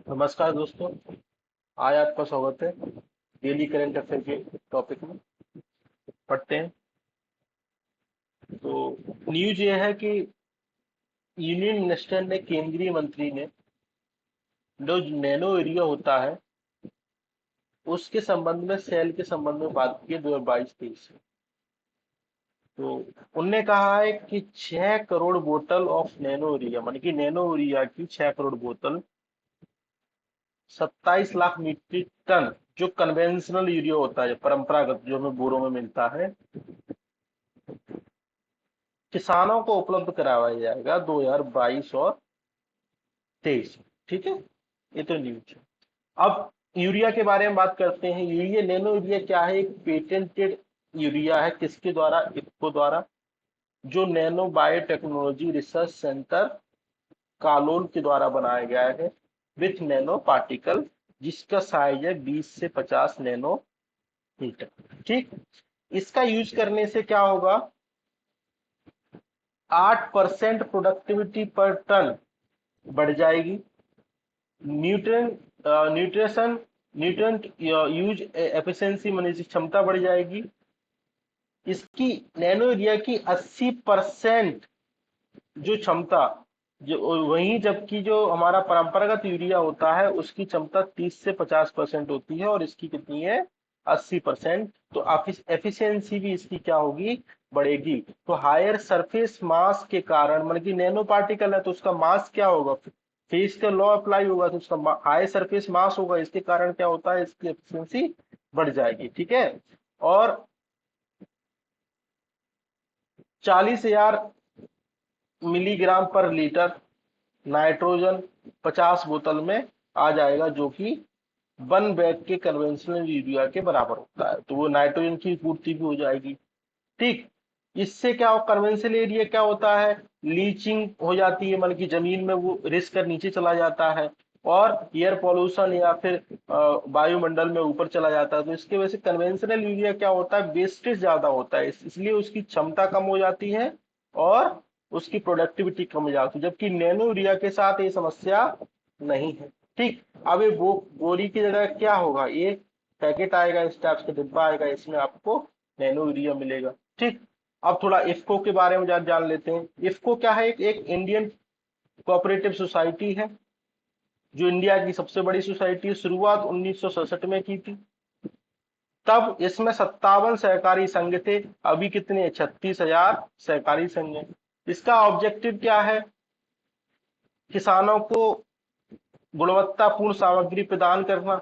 नमस्कार दोस्तों। आज आपका स्वागत है डेली करंट अफेयर के टॉपिक में। पढ़ते हैं। तो न्यूज ये है कि यूनियन मिनिस्टर ने, केंद्रीय मंत्री ने, जो नैनो एरिया होता है उसके संबंध में, सेल के संबंध में बात की है 2022-23 में। तो उनने कहा है कि 6 करोड़ बोतल ऑफ नैनो यूरिया, मानी कि नैनो यूरिया की 6 करोड़ बोतल, 27 लाख मीट्रिक टन, जो कन्वेंशनल यूरिया होता है, परंपरागत, जो हमें बोरों में मिलता है, किसानों को उपलब्ध कराया जाएगा 2022 और 23। ठीक है, ये तो न्यूज है। अब यूरिया के बारे में बात करते हैं। यूरिया, नैनो यूरिया क्या है? एक पेटेंटेड यूरिया है। किसके द्वारा? इफ्को द्वारा, जो nano biotechnology research centre Kalol के द्वारा बनाया गया है, विथ नैनो पार्टिकल, जिसका साइज है 20 से 50 नैनो मीटर। ठीक। इसका यूज करने से क्या होगा? 8% प्रोडक्टिविटी पर टन बढ़ जाएगी। Neutron nutrition nutrient use efficiency, माने इसकी क्षमता बढ़ जाएगी। इसकी, नैनो यूरिया की 80% जो क्षमता, जो वहीं, जबकि जो हमारा परंपरागत यूरिया होता है उसकी क्षमता 30 से 50% होती है, और इसकी कितनी है? 80%। तो एफिशिएंसी भी इसकी क्या होगी? बढ़ेगी। तो हायर सरफेस मास के कारण, मतलब कि नैनो पार्टिकल है तो उसका मास क्या होगा? फेज का लॉ अप्लाई होगा, तो उसका हाई सरफेस मास होगा। इसके कारण क्या होता है? इसकी एफिशिएंसी बढ़ जाएगी। ठीक है। और 40,000 मिलीग्राम पर लीटर नाइट्रोजन 50 बोतल में आ जाएगा, जो कि 1 बैग के कन्वेंशनल यूरिया के बराबर होता है। तो वो नाइट्रोजन की पूर्ति भी हो जाएगी। ठीक। इससे क्या हो? कन्वेंशनल एरिया क्या होता है? लीचिंग हो जाती है, मतलब कि जमीन में वो रिस कर नीचे चला जाता है, और एयर पॉल्यूशन या फिर वायुमंडल में ऊपर चला जाता है। तो इसके वजह से कन्वेंशनल यूरिया क्या होता है? वेस्टेज ज्यादा होता है, इसलिए उसकी क्षमता कम हो जाती है और उसकी प्रोडक्टिविटी कम हो जाती है। जबकि नैनो यूरिया के साथ ये समस्या नहीं है। ठीक। अब ये बोरी की जगह क्या होगा? ये पैकेट आएगा, इस टाइप का डिब्बा आएगा, इसमें आपको नैनो यूरिया मिलेगा। ठीक। अब थोड़ा इफ्को के बारे में जान लेते हैं। इफ्को क्या है? एक इंडियन कोऑपरेटिव सोसाइटी है, जो इंडिया की सबसे बड़ी सोसाइटी है। शुरुआत 1967 में की थी। तब इसमें 57 सहकारी संघ थे। अभी कितने? 36,000 सहकारी संघ हैं। इसका ऑब्जेक्टिव क्या है? किसानों को गुणवत्तापूर्ण सामग्री प्रदान करना,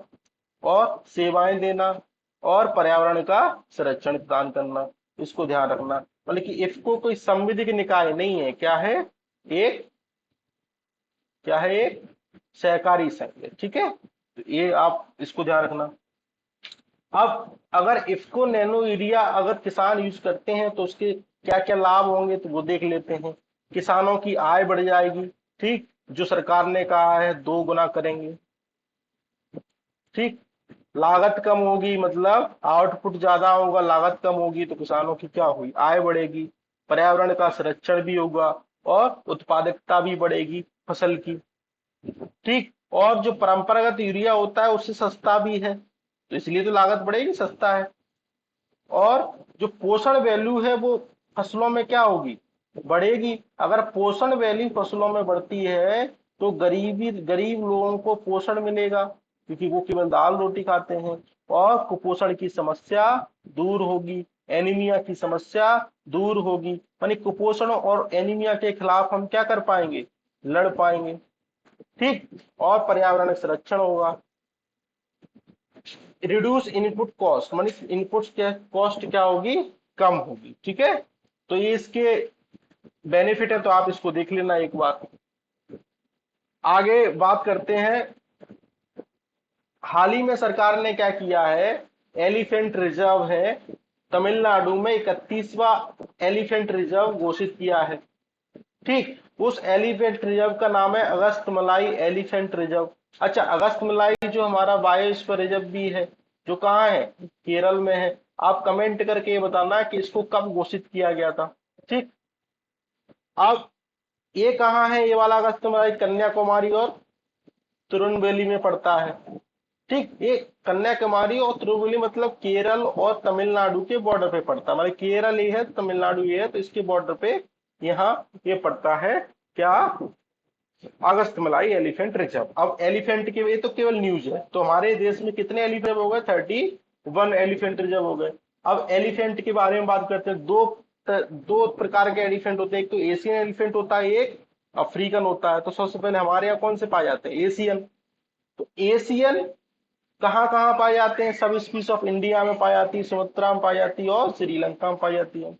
और सेवाएं देना, और पर्यावरण का संरक्षण प्रदान करना। इसको ध्यान रखना। मतलब कि इफको कोई संविधिक निकाय नहीं है। क्या है? एक, क्या है? एक सहकारी संघ है। ठीक है, तो ये आप इसको ध्यान रखना। अब अगर इफको नैनो यूरिया अगर किसान यूज करते हैं तो उसके क्या क्या लाभ होंगे, तो वो देख लेते हैं। किसानों की आय बढ़ जाएगी। ठीक। जो सरकार ने कहा है 2 गुना करेंगे। ठीक। लागत कम होगी, मतलब आउटपुट ज्यादा होगा, लागत कम होगी, तो किसानों की क्या हुई? आय बढ़ेगी। पर्यावरण का संरक्षण भी होगा, और उत्पादकता भी बढ़ेगी फसल की। ठीक। और जो परंपरागत यूरिया होता है उससे सस्ता भी है, तो इसलिए तो लागत बढ़ेगी, सस्ता है। और जो पोषण वैल्यू है वो फसलों में क्या होगी? बढ़ेगी। अगर पोषण वैल्यू फसलों में बढ़ती है तो गरीब लोगों को पोषण मिलेगा, क्योंकि वो केवल दाल रोटी खाते हैं। और कुपोषण की समस्या दूर होगी, एनीमिया की समस्या दूर होगी। यानी कुपोषण और एनीमिया के खिलाफ हम क्या कर पाएंगे? लड़ पाएंगे। ठीक। और पर्यावरण संरक्षण होगा। रिड्यूस इनपुट कॉस्ट, मानी इनपुट क्या कॉस्ट क्या होगी? कम होगी। ठीक है, तो ये इसके बेनिफिट है, तो आप इसको देख लेना एक बार। आगे बात करते हैं। हाल ही में सरकार ने क्या किया है? एलिफेंट रिजर्व है, तमिलनाडु में 31वां एलिफेंट रिजर्व घोषित किया है। ठीक। उस एलिफेंट रिजर्व का नाम है अगस्त मलाई एलिफेंट रिजर्व। अच्छा, अगस्त मलाई जो हमारा बायोस्फीयर रिजर्व भी है, जो कहाँ है? केरल में है। आप कमेंट करके ये बताना कि इसको कब घोषित किया गया था। ठीक। अब ये कहाँ है? ये वाला अगस्त मलाई? कन्याकुमारी और तिरुनेलवेली में पड़ता है। ठीक, ये कन्याकुमारी और तिरुनेलवेली मतलब केरल और तमिलनाडु के बॉर्डर पे पड़ता है, मतलब केरल ये है, तमिलनाडु ये है, तो इसके बॉर्डर पे यहाँ ये पड़ता है क्या, अगस्त मलाई एलिफेंट रिजर्व। अब एलिफेंट के, ये तो केवल न्यूज है, तो हमारे देश में कितने एलिफेंट हो गए, 31 एलिफेंट रिजर्व हो गए। अब एलिफेंट के बारे में बात करते हैं। दो प्रकार के एलिफेंट होते हैं, एक तो एशियन एलिफेंट होता है, एक अफ्रीकन होता है। तो सबसे पहले हमारे यहाँ कौन से पाए जाते हैं, एशियन। तो एशियन कहाँ कहाँ पाए जाते हैं, सब स्पीस ऑफ इंडिया में पाई जाती है, सुमात्रा में पाई जाती है और श्रीलंका में पाई जाती है।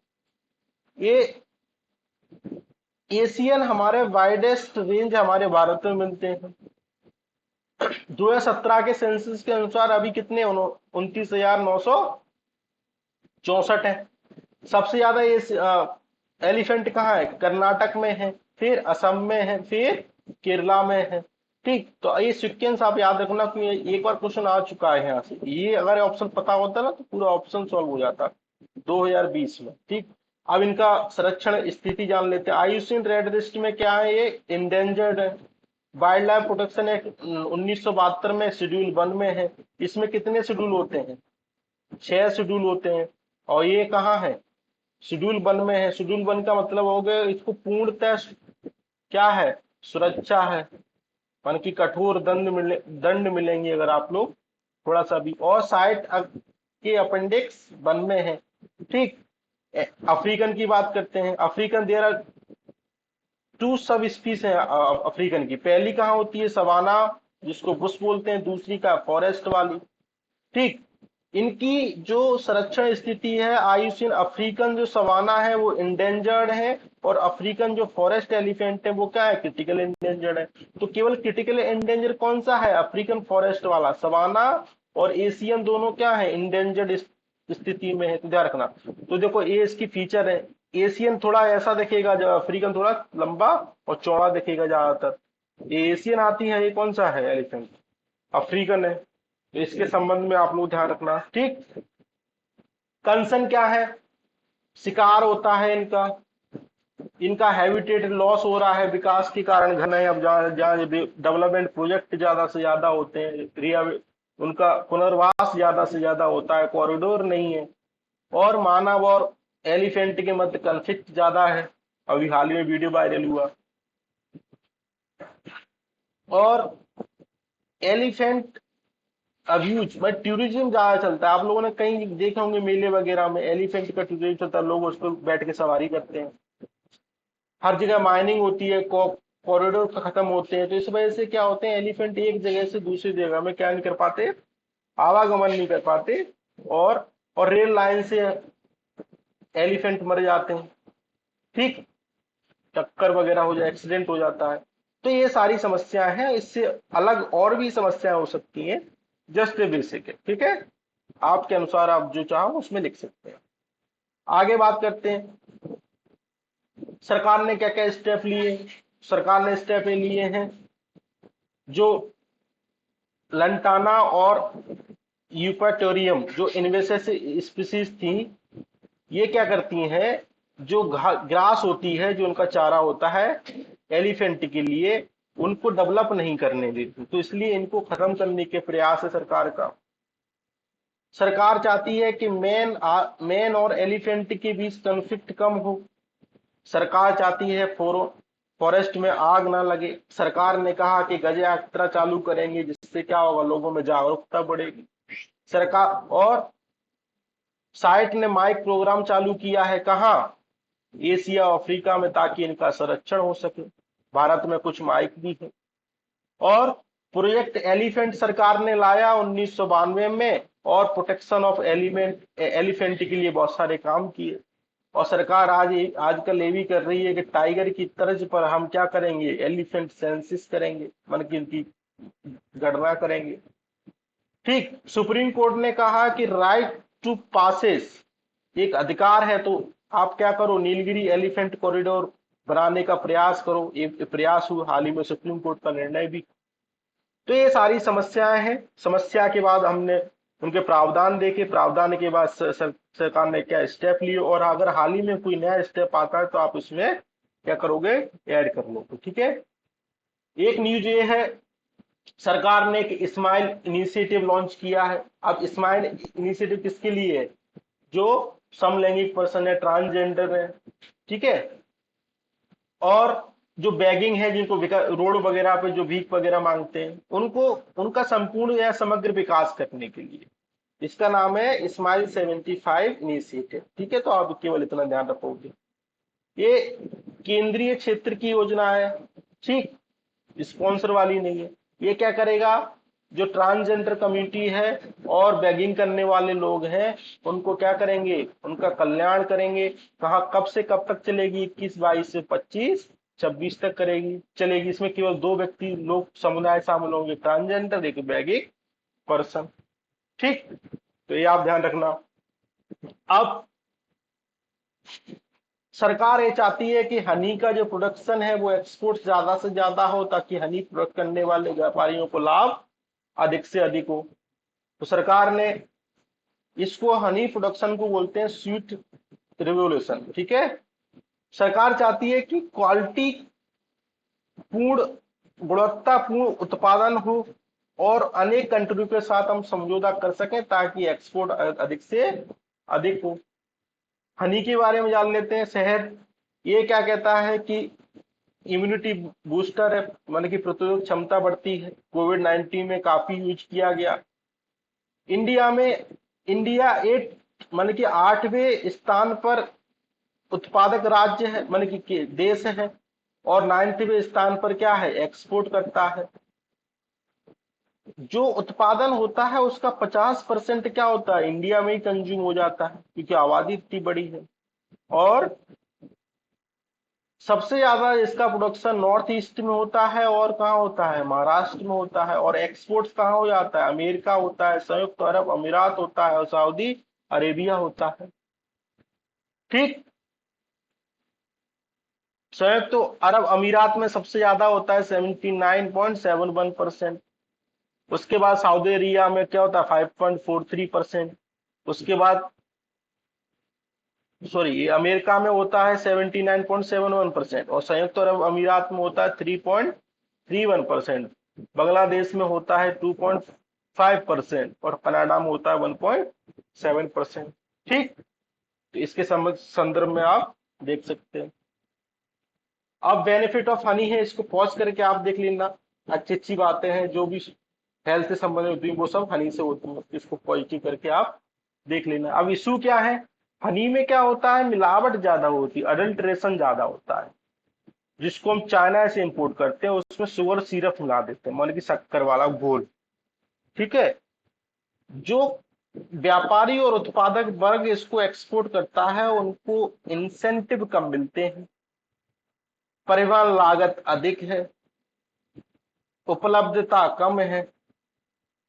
ये एशियन हमारे वाइडेस्ट रेंज हमारे भारत में मिलते हैं। 2017 के सेंसस के अनुसार अभी कितने, 29,964 है। सबसे ज्यादा ये एलिफेंट कहाँ है, कर्नाटक में है, फिर असम में है, फिर केरला में है। ठीक, तो ये सीक्वेंस आप याद रखना, क्योंकि एक बार क्वेश्चन आ चुका है यहाँ से, ये अगर ऑप्शन पता होता ना तो पूरा ऑप्शन सॉल्व हो जाता 2020 में। ठीक, अब इनका संरक्षण स्थिति जान लेते हैं। आयुषीन रेड लिस्ट में क्या है, ये इंडेंजर्ड है। वाइल्ड लाइफ प्रोटेक्शन एक्ट 1972 में शेड्यूल 1 में है। इसमें कितने शेड्यूल होते हैं, 6 शेड्यूल होते हैं। और ये कहाँ है, शेड्यूल 1 में है। शेड्यूल 1 का मतलब हो गया इसको पूर्णतः क्या है, सुरक्षा है, मान की कठोर दंड मिलेंगे अगर आप लोग थोड़ा सा भी। और साइट के अपेंडिक्स 1 में है। ठीक, अफ्रीकन की बात करते हैं। अफ्रीकन देयर आर 2 सब स्पीस है अफ्रीकन की। पहली कहाँ होती है, सवाना, जिसको बुश बोलते हैं, दूसरी का फॉरेस्ट वाली। ठीक, इनकी जो संरक्षण स्थिति है, आयुषीन अफ्रीकन जो सवाना है वो इंडेंजर्ड है, और अफ्रीकन जो फॉरेस्ट एलिफेंट है वो क्या है, क्रिटिकल इंडेंजर्ड है। तो केवल क्रिटिकल इंडेंजर्ड कौन सा है, अफ्रीकन फॉरेस्ट वाला, सवाना, और एशियन दोनों क्या है, इंडेंजर्ड स्थिति में है, तो ध्यान रखना। तो देखो ये इसकी फीचर है, एशियन थोड़ा ऐसा दिखेगा, जब अफ्रीकन थोड़ा लंबा और चौड़ा दिखेगा ज्यादातर। ये एशियन आती है, ये कौन सा है एलिफेंट, अफ्रीकन है। तो इसके संबंध में आप लोग ध्यान रखना। ठीक, कंसर्न क्या है, शिकार होता है इनका, इनका हैबिटेट लॉस हो रहा है विकास के कारण। घन है, अब जहाँ जहाँ डेवलपमेंट प्रोजेक्ट ज्यादा से ज्यादा होते हैं, उनका पुनर्वास ज्यादा से ज्यादा होता है, कॉरिडोर नहीं है। और मानव और एलिफेंट के मध्य कॉन्फ्लिक्ट ज्यादा है, अभी हाल ही में वीडियो वायरल हुआ। और एलिफेंट अब्यूज में टूरिज्म ज्यादा चलता है। आप लोगों ने कहीं देखे होंगे मेले वगैरह में एलिफेंट का टूरिज्म चलता है, लोग उस पर बैठ के सवारी करते हैं। हर जगह माइनिंग होती है, कॉरिडोर खत्म होते हैं, तो इस वजह से क्या होते हैं, एलिफेंट एक जगह से दूसरी जगह में क्या नहीं कर पाते, आवागमन नहीं कर पाते। और रेल लाइन से एलिफेंट मर जाते हैं। ठीक, टक्कर वगैरह हो जाए, एक्सीडेंट हो जाता है। तो ये सारी समस्याएं हैं, इससे अलग और भी समस्याएं हो सकती हैं, जस्ट बेसिक है। ठीक है, आपके अनुसार आप जो चाहो उसमें लिख सकते हैं। आगे बात करते हैं, सरकार ने क्या क्या स्टेप लिए। सरकार ने स्टेप लिए हैं, जो लंटाना और यूपाटोरियम जो इन्वेसिव स्पीसीज थी, ये क्या करती हैं, जो ग्रास होती है, जो उनका चारा होता है एलिफेंट के लिए, उनको डेवलप नहीं करने देती। तो इसलिए इनको खत्म करने के प्रयास है सरकार का। सरकार चाहती है कि मैन और एलिफेंट के बीच कॉन्फ्लिक्ट कम हो। सरकार चाहती है फॉरेस्ट में आग ना लगे। सरकार ने कहा कि गज यात्रा चालू करेंगे, जिससे क्या होगा, लोगों में जागरूकता बढ़ेगी। सरकार और साइट ने माइक प्रोग्राम चालू किया है, कहाँ, एशिया अफ्रीका में, ताकि इनका संरक्षण हो सके। भारत में कुछ माइक भी है। और प्रोजेक्ट एलिफेंट सरकार ने लाया 1992 में, और प्रोटेक्शन ऑफ एलिफेंट के लिए बहुत सारे काम किए। और सरकार आजकल ये भी कर रही है कि टाइगर की तर्ज पर हम क्या करेंगे, एलिफेंट सेंसिस करेंगे, मन की इनकी गणना करेंगे। ठीक, सुप्रीम कोर्ट ने कहा कि राइट टू पासेस एक अधिकार है, तो आप क्या करो, नीलगिरी एलिफेंट कॉरिडोर बनाने का प्रयास करो। ये प्रयास हुआ हाल ही में, सुप्रीम कोर्ट का निर्णय भी। तो ये सारी समस्याएं हैं। समस्या के बाद हमने उनके प्रावधान देखे, प्रावधान के बाद सरकार ने क्या स्टेप लिए, और अगर हाल ही में कोई नया स्टेप आता है तो आप उसमें क्या करोगे, ऐड कर लो। तो ठीक है, एक न्यूज ये है सरकार ने एक स्माइल इनिशिएटिव लॉन्च किया है। अब स्माइल इनिशिएटिव किसके लिए है? जो समलैंगिक पर्सन है, ट्रांसजेंडर है, ठीक है, और जो बैगिंग है, जिनको रोड वगैरह पे जो भीख वगैरह मांगते हैं, उनको उनका संपूर्ण या समग्र विकास करने के लिए। इसका नाम है स्माइल 75 इनिशिएटिव। ठीक है, तो आप केवल इतना ध्यान रखोगे। ये केंद्रीय क्षेत्र की योजना है, ठीक, स्पॉन्सर वाली नहीं है। ये क्या करेगा? जो ट्रांसजेंडर कम्युनिटी है और बैगिंग करने वाले लोग हैं, उनको क्या करेंगे? उनका कल्याण करेंगे। कहा कब से कब तक चलेगी? 21, 22 से 25, 26 तक करेगी, चलेगी। इसमें केवल 2 व्यक्ति लोग समुदाय शामिल होंगे, ट्रांसजेंडर, एक बैगिंग पर्सन। ठीक, तो ये आप ध्यान रखना। अब सरकार ये चाहती है कि हनी का जो प्रोडक्शन है वो एक्सपोर्ट ज्यादा से ज्यादा हो, ताकि हनी प्रोडक्ट करने वाले व्यापारियों को लाभ अधिक से अधिक हो। तो सरकार ने इसको, हनी प्रोडक्शन को बोलते हैं स्वीट रिवोल्यूशन। ठीक है, सरकार चाहती है कि क्वालिटी पूर्ण, गुणवत्तापूर्ण उत्पादन हो और अनेक कंट्री के साथ हम समझौता कर सकें ताकि एक्सपोर्ट अधिक से अधिक हो। हनी के बारे में जान लेते हैं। शहद ये क्या कहता है कि इम्यूनिटी बूस्टर है, मतलब की प्रतिरोधक क्षमता बढ़ती है। कोविड-19 में काफी यूज किया गया। इंडिया में, इंडिया 8 मतलब कि 8वें स्थान पर उत्पादक राज्य है, मतलब कि देश है, और 9वें स्थान पर क्या है? एक्सपोर्ट करता है। जो उत्पादन होता है उसका 50% क्या होता है? इंडिया में ही कंज्यूम हो जाता है, क्योंकि आबादी इतनी बड़ी है। और सबसे ज्यादा इसका प्रोडक्शन नॉर्थ ईस्ट में होता है, और कहाँ होता है? महाराष्ट्र में होता है। और एक्सपोर्ट कहाँ हो जाता है? अमेरिका होता है, संयुक्त अरब अमीरात होता है, और सऊदी अरेबिया होता है। ठीक, संयुक्त तो अरब अमीरात में सबसे ज्यादा होता है 79.71%। उसके बाद सऊदी अरेबिया में क्या होता है? 5.43%। उसके बाद, सॉरी, ये अमेरिका में होता है 79.71%, और संयुक्त अरब अमीरात में होता है 3.31%। बांग्लादेश में होता है 2.5%, और कनाडा में होता है 1.7%। ठीक, तो इसके संदर्भ में आप देख सकते हैं। अब बेनिफिट ऑफ हनी है, इसको पॉज करके आप देख लेना। अच्छी अच्छी बातें हैं जो भी हेल्थ से संबंधित होती है वो सब हनी से होती है, इसको पॉजिटिव करके आप देख लेना। अब इशू क्या है? हनी में क्या होता है? मिलावट ज्यादा होती है, अडल्ट्रेशन ज्यादा होता है, जिसको हम चाइना से इंपोर्ट करते हैं। उसमें शुगर सिरप मिला देते हैं, मतलब कि शक्कर वाला घोल। ठीक है, जो व्यापारी और उत्पादक वर्ग इसको एक्सपोर्ट करता है उनको इंसेंटिव कम मिलते हैं, परिवहन लागत अधिक है, उपलब्धता कम है।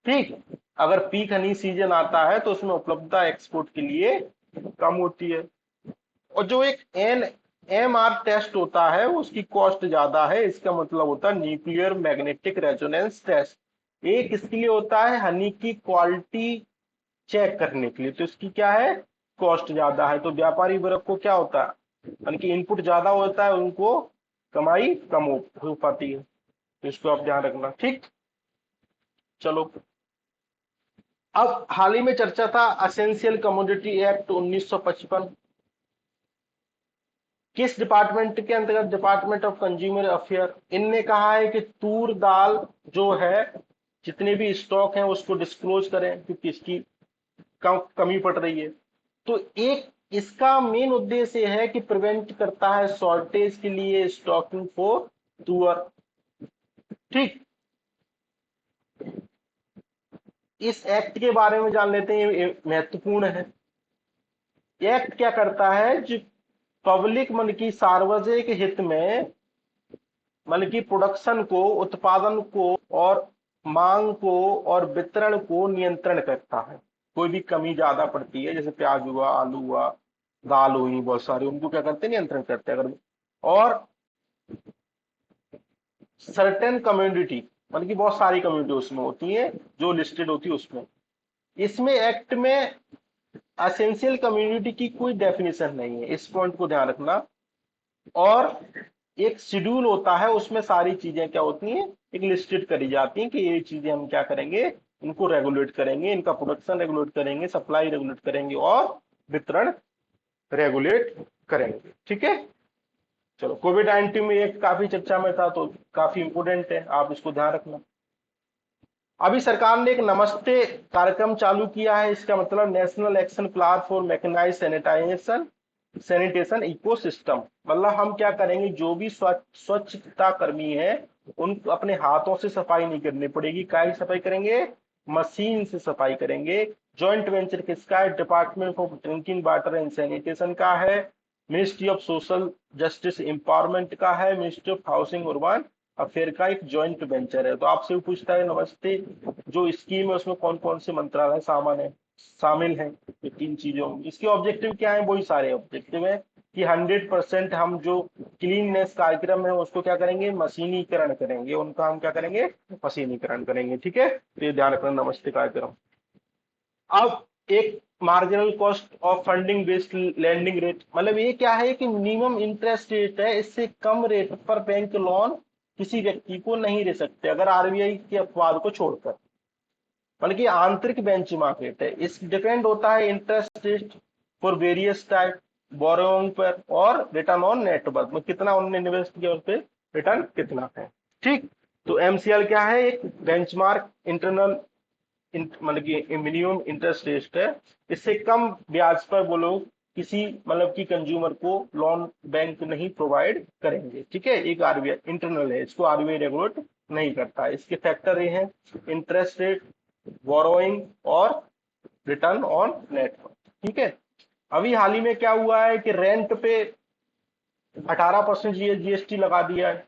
ठीक, अगर पीक हनी सीजन आता है तो उसमें उपलब्धता एक्सपोर्ट के लिए कम होती है। और जो एक NMR टेस्ट होता है उसकी कॉस्ट ज्यादा है। इसका मतलब होता है न्यूक्लियर मैग्नेटिक रेजोनेंस टेस्ट। एक इसके लिए होता है हनी की क्वालिटी चेक करने के लिए, तो इसकी क्या है? कॉस्ट ज्यादा है। तो व्यापारी वर्ग को क्या होता है? यानी कि इनपुट ज्यादा होता है, उनको कमाई कम हो पाती है। तो इसको आप ध्यान रखना। ठीक, चलो। अब हाल ही में चर्चा था असेंशियल कमोडिटी एक्ट 1955। किस डिपार्टमेंट के अंतर्गत? Department of consumer affair. इनने कहा है कि तूर दाल जो है, जितने भी स्टॉक हैं उसको डिस्क्लोज करें, क्योंकि इसकी कमी पड़ रही है। तो एक इसका मेन उद्देश्य है कि प्रिवेंट करता है शॉर्टेज के लिए स्टॉकिंग फॉर तुअर। ठीक, इस एक्ट के बारे में जान लेते हैं, ये महत्वपूर्ण है। एक्ट क्या करता है? जो पब्लिक मन की सार्वजनिक हित में, मतलब की प्रोडक्शन को, उत्पादन को, और मांग को और वितरण को नियंत्रण करता है। कोई भी कमी ज्यादा पड़ती है, जैसे प्याज हुआ, आलू हुआ, दाल हुई, बहुत सारी, उनको क्या करते हैं? नियंत्रण करते हैं। अगर और सर्टेन कम्युनिटी, मतलब की बहुत सारी कम्युनिटी उसमें होती है जो लिस्टेड होती है उसमें। इसमें एक्ट में असेंशियल कम्युनिटी की कोई डेफिनेशन नहीं है, इस पॉइंट को ध्यान रखना। और एक शेड्यूल होता है, उसमें सारी चीजें क्या होती हैं, एक लिस्टेड करी जाती हैं कि ये चीजें हम क्या करेंगे, इनको रेगुलेट करेंगे, इनका प्रोडक्शन रेगुलेट करेंगे, सप्लाई रेगुलेट करेंगे और वितरण रेगुलेट करेंगे। ठीक है, चलो कोविड 19 में एक काफी चर्चा में था, तो काफी इंपोर्टेंट है, आप इसको ध्यान रखना। अभी सरकार ने एक नमस्ते कार्यक्रम चालू किया है, इसका मतलब national action plan for mechanise sanitation ecosystem. मतलब हम क्या करेंगे, जो भी स्वच्छता कर्मी है उन अपने हाथों से सफाई नहीं करनी पड़ेगी, काय सफाई करेंगे, मशीन से सफाई करेंगे। जॉइंट वेंचर किसका है, department of drinking water and sanitation का है, ministry of social justice empowerment का है, ministry of housing urban affair का एक जॉइंट वेंचर है। तो आपसे भी पूछता है नमस्ते जो स्कीम है उसमें कौन कौन से मंत्रालय शामिल हैं, ये तीन चीजों में। इसके ऑब्जेक्टिव क्या है, वही सारे ऑब्जेक्टिव है कि 100% हम जो क्लीननेस कार्यक्रम है उसको क्या करेंगे, मशीनीकरण करेंगे, उनका हम क्या करेंगे, मशीनीकरण करेंगे। ठीक है, तो ये ध्यान रखना नमस्ते कार्यक्रम। अब एक marginal cost of funding based landing rate, मतलब ये क्या है कि मिनिमम इंटरेस्ट रेट है, इससे कम रेट पर बैंक लोन किसी व्यक्ति को नहीं दे सकते अगर आरबीआई के अपवाद को छोड़कर, बल्कि आंतरिक बेंचमार्क रेट है। इस डिपेंड होता है interest rate for various type borrowing पर और रिटर्न ऑन नेटवर्थ में, कितना उन्होंने इन्वेस्ट किया उस पर रिटर्न कितना है। ठीक, तो एमसीएल क्या है, एक बेंचमार्क इंटरनल मतलब कि मिनिमम इंटरेस्ट रेट है, इससे कम ब्याज पर वो लोग किसी मतलब कि कंज्यूमर को लोन बैंक नहीं प्रोवाइड करेंगे। ठीक है, एक आरबीआई इंटरनल है, इसको आरबीआई रेगुलेट नहीं करता। इसके फैक्टर ये हैं, इंटरेस्ट रेट, बोरोइंग और रिटर्न ऑन नेटवर्थ। ठीक है, अभी हाल ही में क्या हुआ है कि रेंट पे 18% जीएसटी लगा दिया है।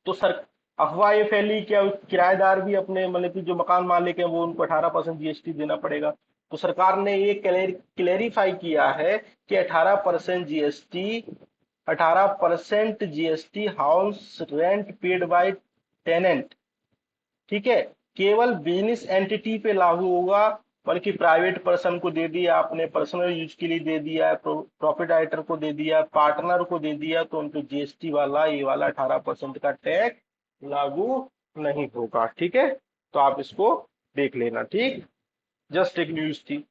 तो सर अफवाह ये फैली क्या किराएदार भी अपने मतलब कि जो मकान मालिक है वो उनको 18% जीएसटी देना पड़ेगा। तो सरकार ने ये क्लेरिफाई किया है कि 18% GST house rent paid by tenant, ठीक है, केवल बिजनेस एंटिटी पे लागू होगा, बल्कि प्राइवेट पर्सन को दे दिया, आपने पर्सनल यूज के लिए दे दिया है, प्रोप्राइटर को दे दिया, पार्टनर को दे दिया, तो उनको जीएसटी वाला ये वाला 18% का टैक्स लागू नहीं होगा। ठीक है, तो आप इसको देख लेना। ठीक, जस्ट एक न्यूज थी।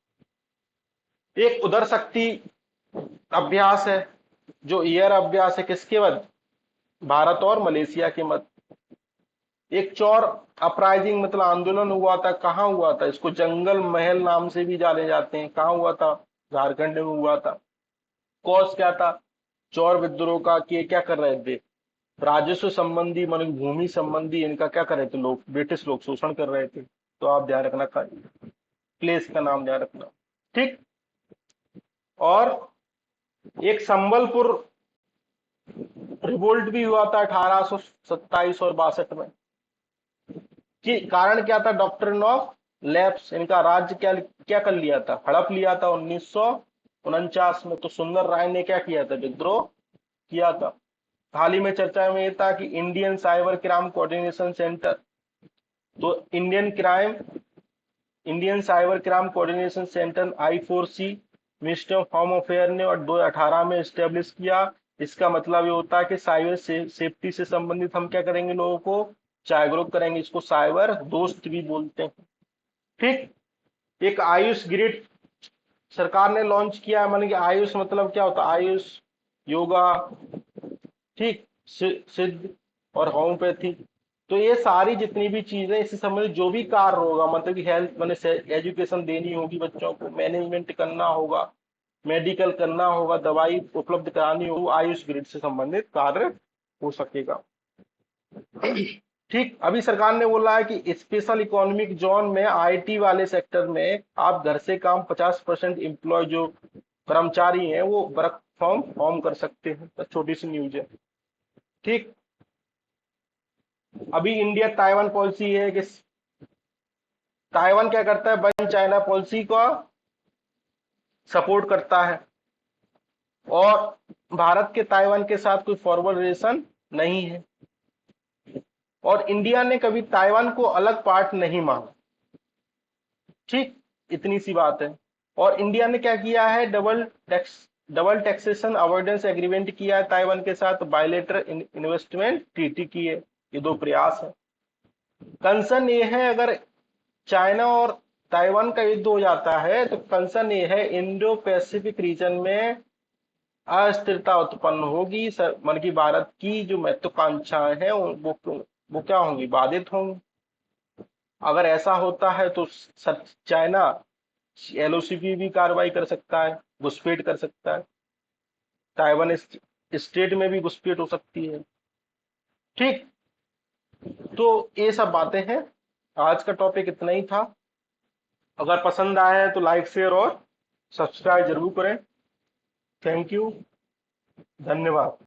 एक उदर शक्ति अभ्यास है, जो एयर अभ्यास है, किसके मध्य, भारत और मलेशिया के मध्य। एक चौर अपराइजिंग मतलब आंदोलन हुआ था, कहाँ हुआ था, इसको जंगल महल नाम से भी जाने जाते हैं, कहाँ हुआ था, झारखंड में हुआ था। कॉज क्या था चौर विद्रोह का, कि ये क्या कर रहे थे, राजस्व संबंधी मतलब भूमि संबंधी इनका क्या कर रहे थे लोग, ब्रिटिश लोग शोषण कर रहे थे। तो आप ध्यान रखना, प्लेस का नाम ध्यान रखना। ठीक, और एक संबलपुर रिवोल्ट भी हुआ था 1827 और 62 में। कि कारण क्या था, डॉक्ट्रिन ऑफ लैप्स, इनका राज्य क्या क्या कर लिया था, हड़प लिया था 1949 में। तो सुंदर राय ने क्या किया था, विद्रोह किया था। हाल ही में चर्चा में ये था कि Indian cyber crime coordination centre, तो Indian cyber crime coordination centre I4C ministry of home affair ने और 2018 में स्टेब्लिश किया। इसका मतलब ये होता है कि साइबर सेफ्टी से संबंधित हम क्या करेंगे, लोगों को जागरूक करेंगे, इसको साइबर दोस्त भी बोलते हैं। ठीक, एक आयुष ग्रिड सरकार ने लॉन्च किया है, मतलब कि आयुष मतलब क्या होता है, आयुष योगा, ठीक, सिद्ध और होम्योपैथी। तो ये सारी जितनी भी चीजें इससे संबंधित जो भी कार्य होगा, मतलब कि हेल्थ मतलब एजुकेशन देनी होगी बच्चों को, मैनेजमेंट करना होगा, मेडिकल करना होगा, दवाई उपलब्ध करानी होगी, आयुष ग्रिड से संबंधित कार्य हो सकेगा। ठीक, अभी सरकार ने बोला है कि स्पेशल इकोनॉमिक जोन में आईटी वाले सेक्टर में आप घर से काम 50% एम्प्लॉय जो कर्मचारी हैं वो वर्क फ्रॉम होम कर सकते हैं। तो छोटी सी न्यूज है। ठीक, अभी इंडिया ताइवान पॉलिसी है कि ताइवान क्या करता है, वन चाइना पॉलिसी का सपोर्ट करता है, और भारत के ताइवान के साथ कोई फॉरवर्ड रिलेशन नहीं है, और इंडिया ने कभी ताइवान को अलग पार्ट नहीं माना। ठीक, इतनी सी बात है। और इंडिया ने क्या किया है, double double taxation avoidance agreement किया है ताइवान के साथ, बायलेटरल इन्वेस्टमेंट ट्रीटी की है। ये दो प्रयास है। कंसर्न ये है अगर चाइना और ताइवान का युद्ध हो जाता है तो कंसर्न ये है इंडो पैसिफिक रीजन में अस्थिरता उत्पन्न होगी। मन की भारत की जो महत्वाकांक्षाएं हैं वो क्या होंगी, बाधित होंगी। अगर ऐसा होता है तो चाइना एलओसी की भी कार्रवाई कर सकता है, घुसपैठ कर सकता है। ताइवान स्टेट में भी घुसपैठ हो सकती है। ठीक, तो ये सब बातें हैं। आज का टॉपिक इतना ही था। अगर पसंद आया है तो लाइक शेयर और सब्सक्राइब जरूर करें। थैंक यू, धन्यवाद।